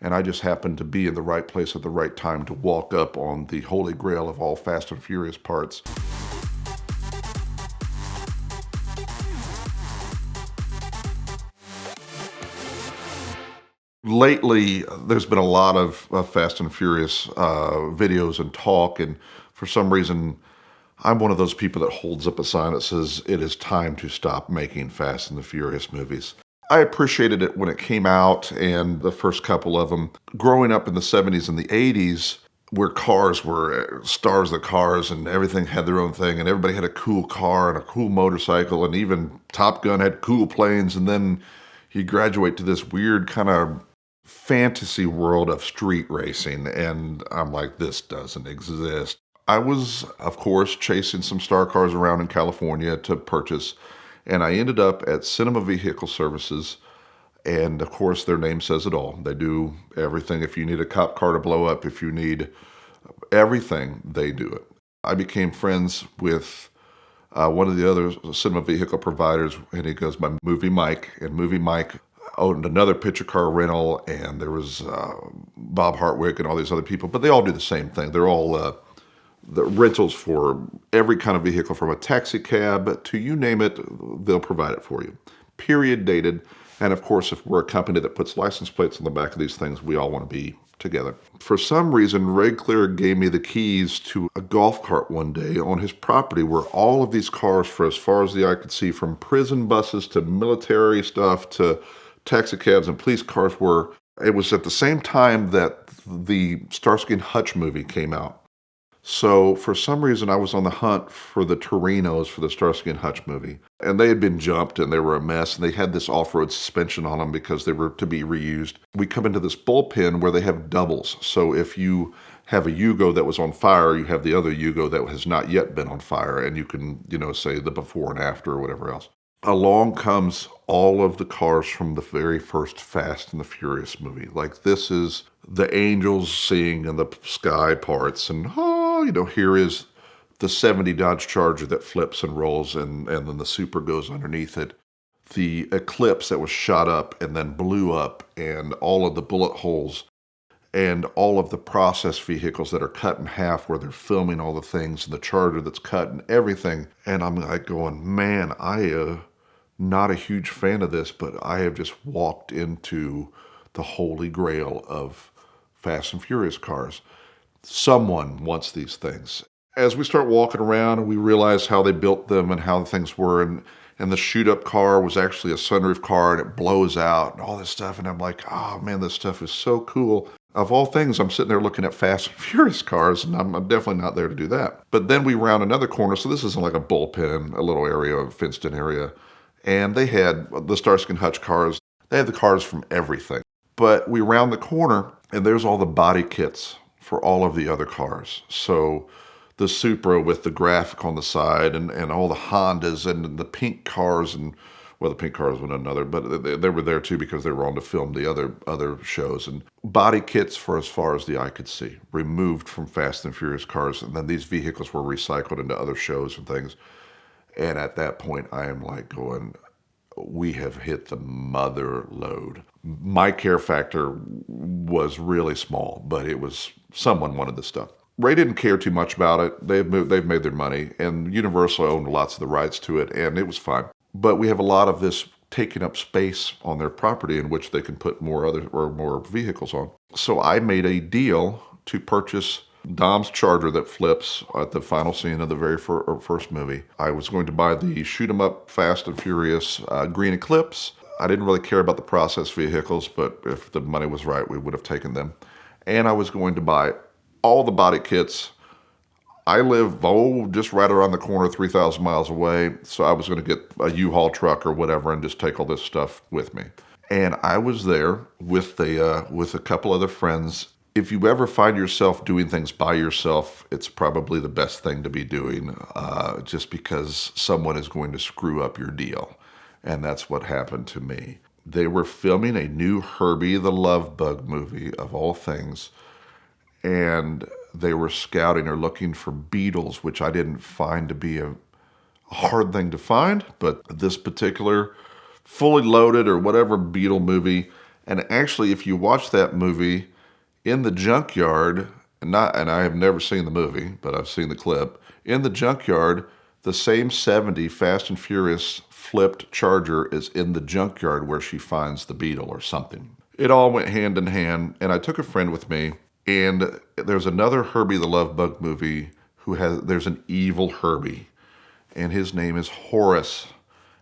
and I just happened to be in the right place at the right time to walk up on the holy grail of all Fast and Furious parts. Lately, there's been a lot of Fast and Furious videos and talk, and for some reason, I'm one of those people that holds up a sign that says it is time to stop making Fast and the Furious movies. I appreciated it when it came out and the first couple of them. Growing up in the 70s and the 80s, where cars were stars of the cars and everything had their own thing, and everybody had a cool car and a cool motorcycle, and even Top Gun had cool planes, and then you graduate to this weird kind of fantasy world of street racing, and I'm like, this doesn't exist. I was, of course, chasing some star cars around in California to purchase, and I ended up at Cinema Vehicle Services, and of course, their name says it all. They do everything. If you need a cop car to blow up, if you need everything, they do it. I became friends with one of the other cinema vehicle providers, and he goes by Movie Mike, and Movie Mike owned another picture car rental, and there was Bob Hartwick and all these other people, but they all do the same thing. They're all the rentals for every kind of vehicle, from a taxi cab to you name it, they'll provide it for you. Period, dated. And of course, if we're a company that puts license plates on the back of these things, we all want to be together. For some reason, Ray Clear gave me the keys to a golf cart one day on his property where all of these cars, for as far as the eye could see, from prison buses to military stuff to taxi cabs and police cars were. It was at the same time that the Starsky and Hutch movie came out. So for some reason, I was on the hunt for the Torinos for the Starsky and Hutch movie. And they had been jumped and they were a mess. And they had this off-road suspension on them because they were to be reused. We come into this bullpen where they have doubles. So if you have a Yugo that was on fire, you have the other Yugo that has not yet been on fire. And you can, say the before and after or whatever else. Along comes all of the cars from the very first Fast and the Furious movie. Like, this is the angels sing in the sky parts. And, here is the 70 Dodge Charger that flips and rolls, and then the Super goes underneath it. The Eclipse that was shot up and then blew up, and all of the bullet holes, and all of the process vehicles that are cut in half where they're filming all the things, and the Charger that's cut and everything. And I'm like going, man, not a huge fan of this, but I have just walked into the holy grail of Fast and Furious cars. Someone wants these things. As we start walking around, we realize how they built them and how the things were, and the shoot-up car was actually a sunroof car, and it blows out and all this stuff, and I'm like, oh man, this stuff is so cool. Of all things, I'm sitting there looking at Fast and Furious cars, and I'm definitely not there to do that. But then we round another corner, so this isn't like a bullpen, a little area, a fenced-in area, and they had the Starsky and Hutch cars. They had the cars from everything. But we round the corner, and there's all the body kits for all of the other cars. So the Supra with the graphic on the side, and all the Hondas and the pink cars, and the pink cars were another, but they were there too because they were on to film the other shows, and body kits for as far as the eye could see, removed from Fast and Furious cars, and then these vehicles were recycled into other shows and things. And at that point, I am like going, we have hit the mother load. My care factor was really small, but it was someone wanted this stuff. Ray didn't care too much about it. They've made their money, and Universal owned lots of the rights to it, and it was fine. But we have a lot of this taking up space on their property in which they can put more vehicles on. So I made a deal to purchase Dom's Charger that flips at the final scene of the very first movie. I was going to buy the shoot 'em up Fast and Furious green Eclipse. I didn't really care about the process vehicles, but if the money was right, we would have taken them. And I was going to buy all the body kits. I live, just right around the corner, 3,000 miles away, so I was going to get a U-Haul truck or whatever and just take all this stuff with me. And I was there with a couple other friends. If you ever find yourself doing things by yourself, it's probably the best thing to be doing, just because someone is going to screw up your deal. And that's what happened to me. They were filming a new Herbie the Love Bug movie, of all things, and they were scouting or looking for beetles, which I didn't find to be a hard thing to find, but this particular fully loaded or whatever beetle movie And actually, if you watch that movie in the junkyard, and I have never seen the movie, but I've seen the clip. In the junkyard, the same 70 Fast and Furious flipped Charger is in the junkyard where she finds the Beetle or something. It all went hand in hand, and I took a friend with me, and there's another Herbie the Love Bug movie there's an evil Herbie, and his name is Horace.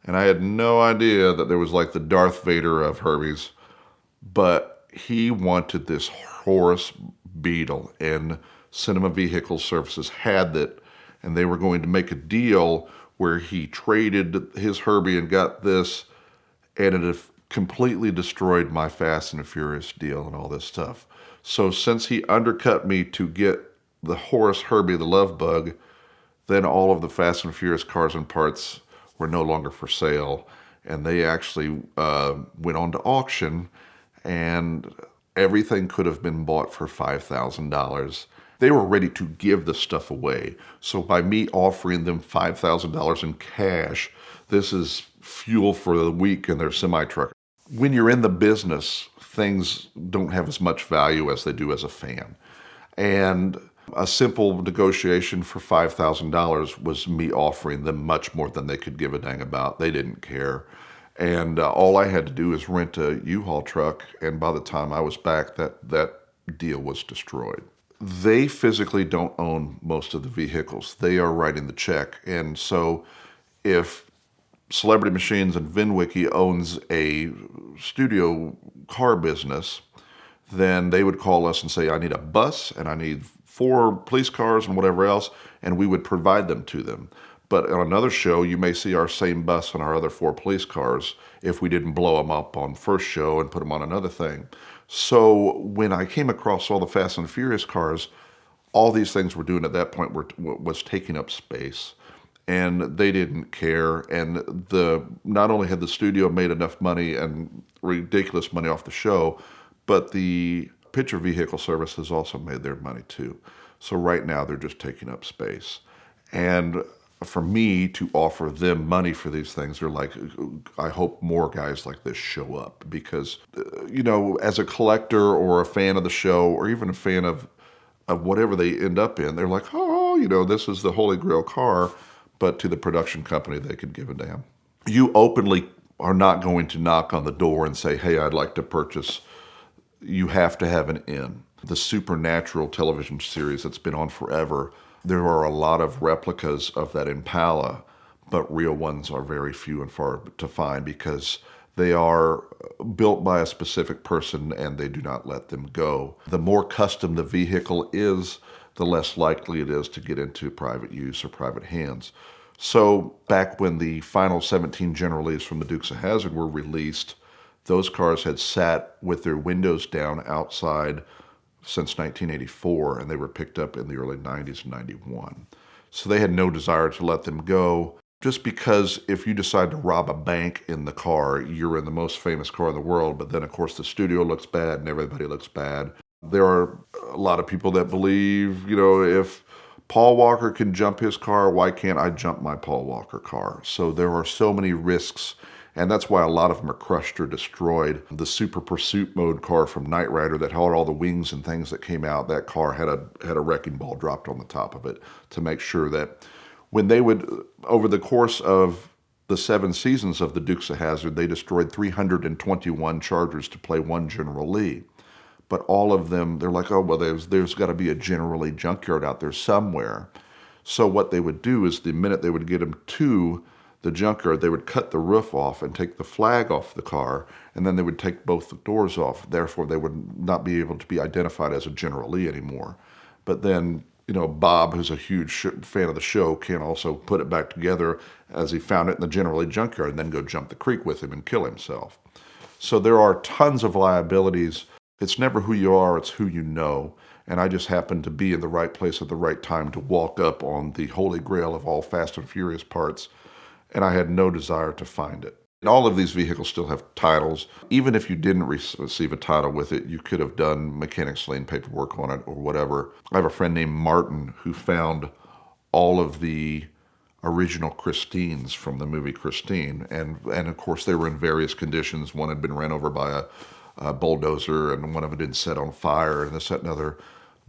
And I had no idea that there was like the Darth Vader of Herbies, but he wanted this Horace Beetle, and Cinema Vehicle Services had it, and they were going to make a deal where he traded his Herbie and got this, and it completely destroyed my Fast and Furious deal and all this stuff. So since he undercut me to get the Horace Herbie the Love Bug, then all of the Fast and Furious cars and parts were no longer for sale, and they actually went on to auction, and everything could have been bought for $5,000. They were ready to give the stuff away. So by me offering them $5,000 in cash, this is fuel for the week in their semi-truck. When you're in the business, things don't have as much value as they do as a fan. And a simple negotiation for $5,000 was me offering them much more than they could give a dang about. They didn't care. And all I had to do is rent a U-Haul truck, and by the time I was back, that deal was destroyed. They physically don't own most of the vehicles. They are writing the check. And so if Celebrity Machines and VINwiki owns a studio car business, then they would call us and say, I need a bus and I need 4 police cars and whatever else, and we would provide them to them. But on another show, you may see our same bus and our other 4 police cars if we didn't blow them up on first show and put them on another thing. So when I came across all the Fast and Furious cars, all these things we're doing at that point was taking up space, and they didn't care. And not only had the studio made enough money and ridiculous money off the show, but the Picture Vehicle Services also made their money too. So right now they're just taking up space. And for me to offer them money for these things, they're like, I hope more guys like this show up, because, as a collector or a fan of the show or even a fan of whatever they end up in, they're like, this is the holy grail car. But to the production company, they could give a damn. You openly are not going to knock on the door and say, hey, I'd like to purchase. You have to have an in. The Supernatural television series that's been on forever, there are a lot of replicas of that Impala, but real ones are very few and far to find because they are built by a specific person and they do not let them go. The more custom the vehicle is, the less likely it is to get into private use or private hands. So back when the final 17 General Lees from the Dukes of Hazzard were released, those cars had sat with their windows down outside since 1984, and they were picked up in the early 90s and 91. So they had no desire to let them go, just because if you decide to rob a bank in the car, you're in the most famous car in the world, but then of course the studio looks bad and everybody looks bad. There are a lot of people that believe, if Paul Walker can jump his car, why can't I jump my Paul Walker car? So there are so many risks, and that's why a lot of them are crushed or destroyed. The Super Pursuit mode car from Knight Rider that had all the wings and things that came out, that car had a wrecking ball dropped on the top of it to make sure that when they would, over the course of the 7 seasons of the Dukes of Hazzard, they destroyed 321 Chargers to play 1 General Lee. But all of them, they're like, oh, well, there's got to be a General Lee junkyard out there somewhere. So what they would do is the minute they would get them to the junkyard, they would cut the roof off and take the flag off the car, and then they would take both the doors off. Therefore, they would not be able to be identified as a General Lee anymore. But then, Bob, who's a huge fan of the show, can also put it back together as he found it in the General Lee junkyard and then go jump the creek with him and kill himself. So there are tons of liabilities. It's never who you are, it's who you know. And I just happened to be in the right place at the right time to walk up on the holy grail of all Fast and Furious parts, and I had no desire to find it. And all of these vehicles still have titles. Even if you didn't receive a title with it, you could have done mechanics lien paperwork on it or whatever. I have a friend named Martin who found all of the original Christines from the movie Christine. And of course, they were in various conditions. One had been ran over by bulldozer, and one of them didn't set on fire, and this, that, and other.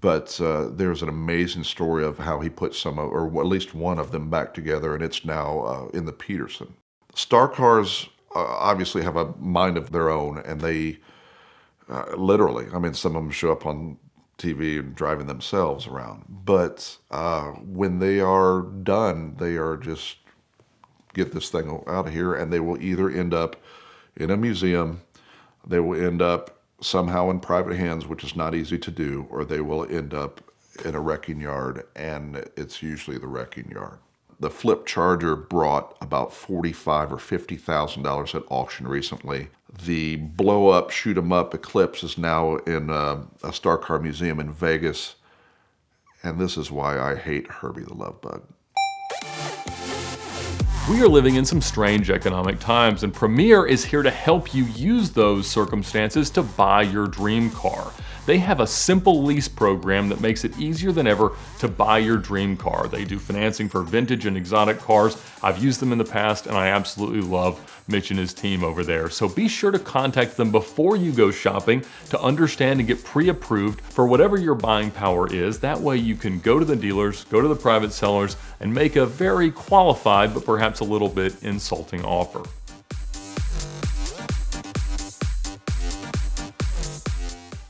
But there's an amazing story of how he put some, or at least one of them back together, and it's now in the Peterson. Star cars obviously have a mind of their own, and they literally, I mean, some of them show up on TV and driving themselves around. But when they are done, they are just get this thing out of here, and they will either end up in a museum, they will end up somehow in private hands, which is not easy to do, or they will end up in a wrecking yard, and it's usually the wrecking yard. The Flip Charger brought about $45,000 or $50,000 at auction recently. The blow up, shoot 'em up Eclipse is now in a Star Car museum in Vegas, and this is why I hate Herbie the Love Bug. We are living in some strange economic times, and Premier is here to help you use those circumstances to buy your dream car. They have a simple lease program that makes it easier than ever to buy your dream car. They do financing for vintage and exotic cars. I've used them in the past, and I absolutely love Mitch and his team over there. So be sure to contact them before you go shopping to understand and get pre-approved for whatever your buying power is. That way you can go to the dealers, go to the private sellers, and make a very qualified but perhaps a little bit insulting offer.